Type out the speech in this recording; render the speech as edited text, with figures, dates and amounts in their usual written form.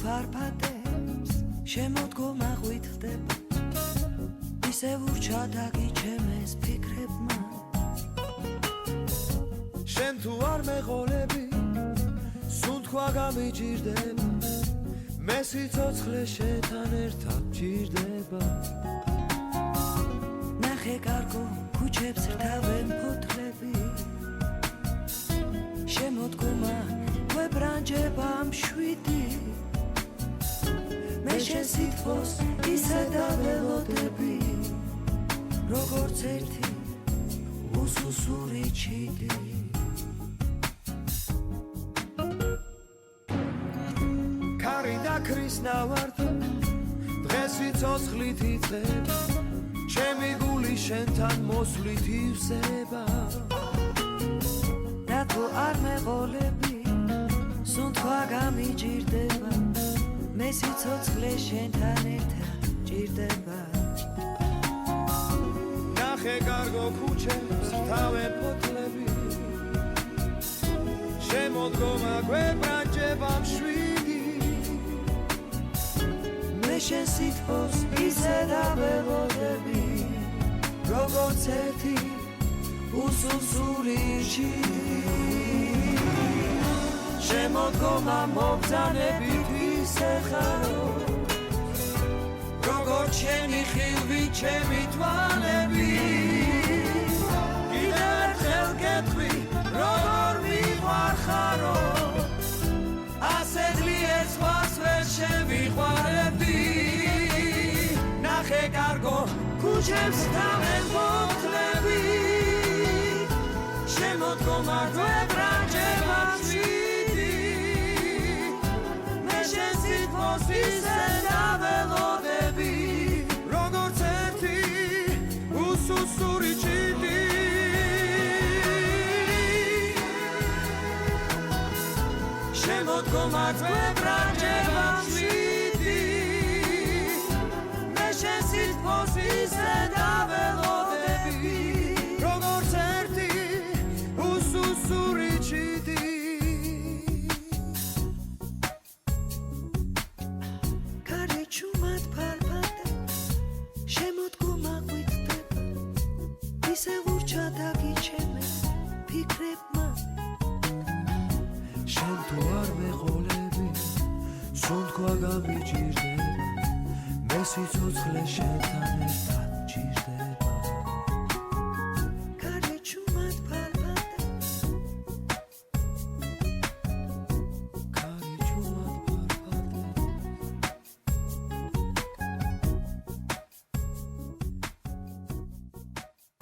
ფარფატებს შემოდგომა ღვიძლდება ისე ურჩა დაგიჩემეს ფიქრებმა შენ თუ არ მეყოლები სუნთქვა გამიჭირდება მე სიცოცხლე შენთან ერთად მჭირდება ნახე კარგო ქუჩებს რთავენ ფოთლები შემოდგომა გვებრანჯება მშვიდი მე შენ სითბოს ისე დაველოდები როგორც ერთი უსუსური ჩიდი ქარი და ქრის ნავარდა დღეს სიცოცხლით იწყება ჩემი გული შენთან მოსვლით ივსება რატო არ მეყოლები სუნთქვა გამიჭირდება მე სიცოცხლე შენთან ერთად ჭირდება ნახე კარგო ქუჩებს რთავენ ფოთლები შემოდგომა გვებრანჯება მშვიდი მე შენ სითბოს ისე დაველოდები როგორც ერთი უსუსური ჩიდი შემოდგომა მობრძანებით ისე ხარო როგორც შენი ხილვი ჩემი თვალები კიდევ ერთხელ გეტყვი როგორ მიყვარხარო ასე ძლიერ სხვას ვერ შევიყვარები ნახე კარგო ქუჩებს თავენ ფოთლები შემოდგომა გვებრანჯება მშვიდი მე შენ სითბოს ისე დაველოდები როგორც ერთი უსუსური ჩიდი შემოდგომა გვებრანჯება მშვიდი მე შენ სითბოს ისე დაველოდები როგორც ერთი უსუსური ჩიდი ქარი ჩუმად ფარფატა შემოდგომა ღვიძლდება ისე ურჩა დაგიჩემეს ფიქრებმა შენ თუ არ მეყოლები სუნთქვა გამიჭირდება მე სიცოცხლე შენთან ერთად